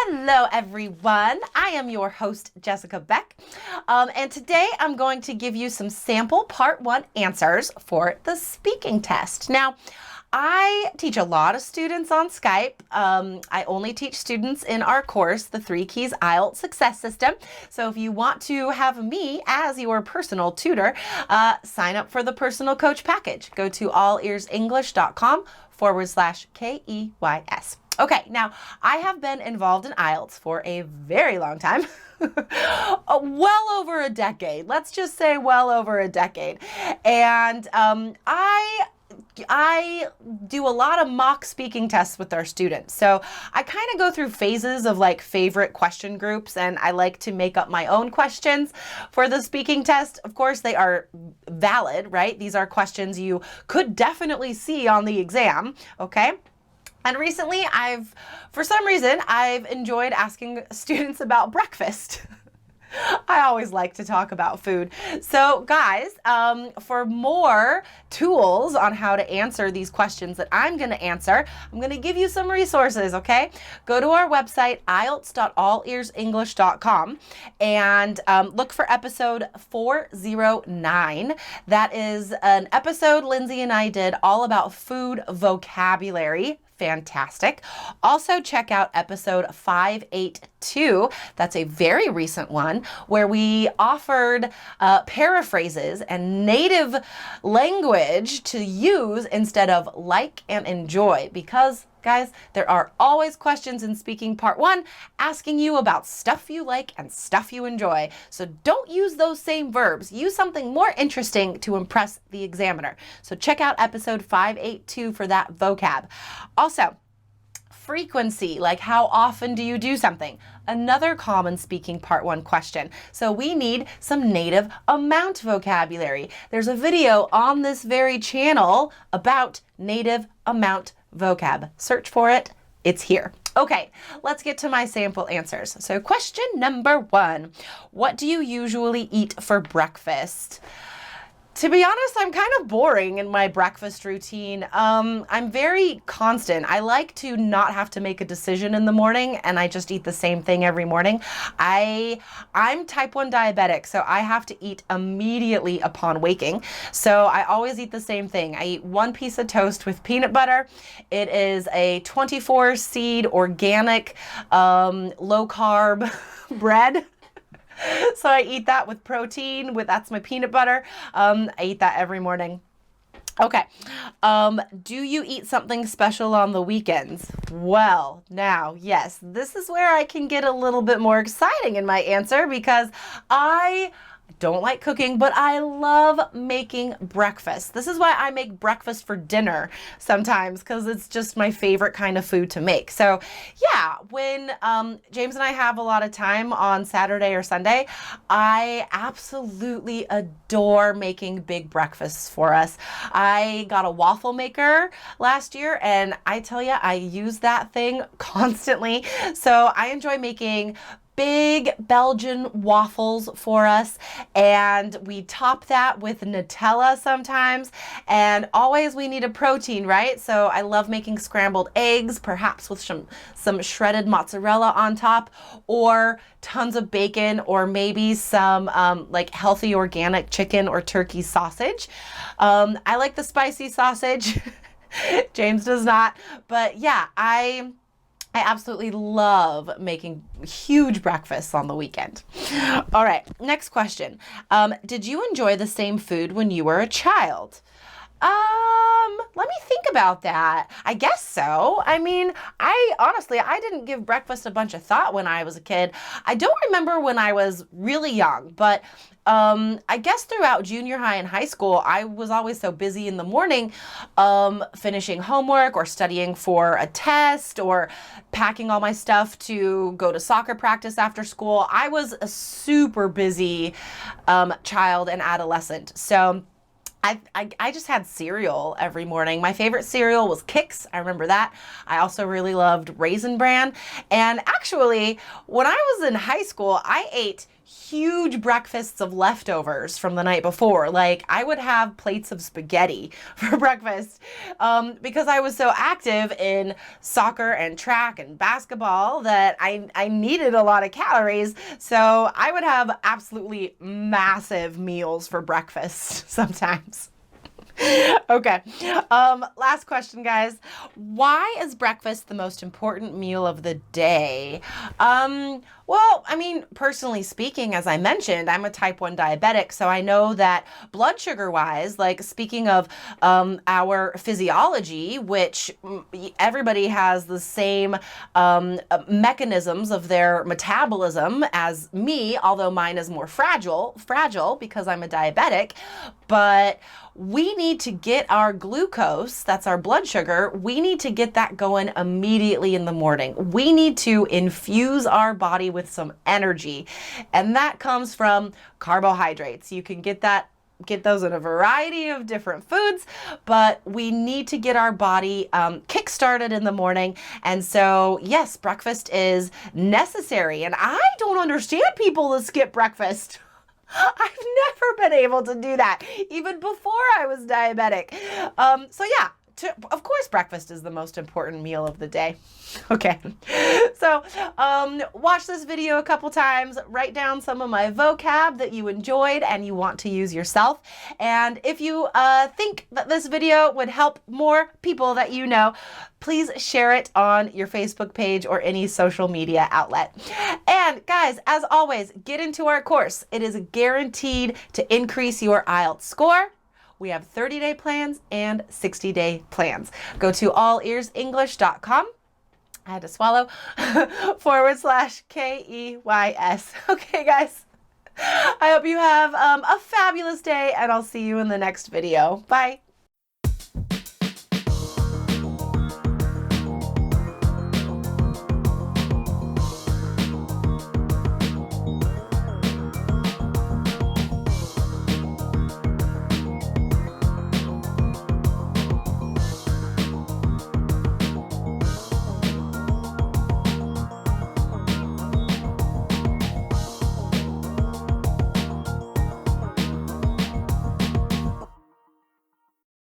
Hello everyone, I am your host Jessica Beck, and today I'm going to give you some sample part 1 answers for the speaking test. Now, I teach a lot of students on Skype. I only teach students in our course, the 3 Keys IELTS Success System. So if you want to have me as your personal tutor, sign up for the personal coach package. Go to allearsenglish.com/KEYS. Okay, now I have been involved in IELTS for a very long time, well over a decade. Let's just say well over a decade. And I do a lot of mock speaking tests with our students. So I kind of go through phases of like favorite question groups, and I like to make up my own questions for the speaking test. Of course, they are valid, right? These are questions you could definitely see on the exam, okay? And recently, for some reason, I've enjoyed asking students about breakfast. I always like to talk about food. So guys, for more tools on how to answer these questions that I'm going to answer, I'm going to give you some resources, okay? Go to our website, IELTS.allearsenglish.com, and look for episode 409. That is an episode Lindsay and I did all about food vocabulary. Fantastic. Also check out episode 582. That's a very recent one where we offered paraphrases and native language to use instead of like and enjoy, because guys, there are always questions in speaking part 1 asking you about stuff you like and stuff you enjoy. So don't use those same verbs. Use something more interesting to impress the examiner. So check out episode 582 for that vocab. Also, frequency, like how often do you do something? Another common speaking part 1 question. So we need some native amount vocabulary. There's a video on this very channel about native amount vocab. Search for it. It's here. Okay, let's get to my sample answers. So question number 1, what do you usually eat for breakfast? To be honest, I'm kind of boring in my breakfast routine. I'm very constant. I like to not have to make a decision in the morning, and I just eat the same thing every morning. I'm type 1 diabetic, so I have to eat immediately upon waking. So I always eat the same thing. I eat 1 piece of toast with peanut butter. It is a 24 seed organic, low carb bread. So I eat that with protein, that's my peanut butter. I eat that every morning. Okay, do you eat something special on the weekends? Well, now, yes, this is where I can get a little bit more exciting in my answer, because I don't like cooking, but I love making breakfast. This is why I make breakfast for dinner sometimes, because it's just my favorite kind of food to make. So yeah, when James and I have a lot of time on Saturday or Sunday, I absolutely adore making big breakfasts for us. I got a waffle maker last year, and I tell you, I use that thing constantly. So I enjoy making big Belgian waffles for us, and we top that with Nutella sometimes, and always we need a protein, right? So I love making scrambled eggs, perhaps with some shredded mozzarella on top, or tons of bacon, or maybe some like healthy organic chicken or turkey sausage. I like the spicy sausage. James does not, but yeah, I absolutely love making huge breakfasts on the weekend. All right, next question. Did you enjoy the same food when you were a child? Let me think about that. I guess so. I mean, honestly, I didn't give breakfast a bunch of thought when I was a kid. I don't remember when I was really young, but I guess throughout junior high and high school, I was always so busy in the morning, finishing homework or studying for a test or packing all my stuff to go to soccer practice after school. I was a super busy child and adolescent. So I just had cereal every morning. My favorite cereal was Kix. I remember that. I also really loved Raisin Bran. And actually, when I was in high school, I ate huge breakfasts of leftovers from the night before. Like, I would have plates of spaghetti for breakfast because I was so active in soccer and track and basketball that I needed a lot of calories. So I would have absolutely massive meals for breakfast sometimes. Okay. Last question, guys. Why is breakfast the most important meal of the day? Well, I mean, personally speaking, as I mentioned, I'm a type 1 diabetic, so I know that blood sugar wise, like speaking of our physiology, which everybody has the same mechanisms of their metabolism as me, although mine is more fragile because I'm a diabetic, but we need to get our glucose, that's our blood sugar, we need to get that going immediately in the morning. We need to infuse our body with some energy, and that comes from carbohydrates. You can get those in a variety of different foods, but we need to get our body kick-started in the morning. And so, yes, breakfast is necessary, and I don't understand people that skip breakfast. I've never been able to do that, even before I was diabetic. So yeah, of course breakfast is the most important meal of the day. Okay, so watch this video a couple times, write down some of my vocab that you enjoyed and you want to use yourself. And if you think that this video would help more people that you know, please share it on your Facebook page or any social media outlet. And guys, as always, get into our course. It is guaranteed to increase your IELTS score. We have 30-day plans and 60-day plans. Go to allearsenglish.com. I had to swallow, /KEYS. Okay, guys. I hope you have a fabulous day, and I'll see you in the next video. Bye.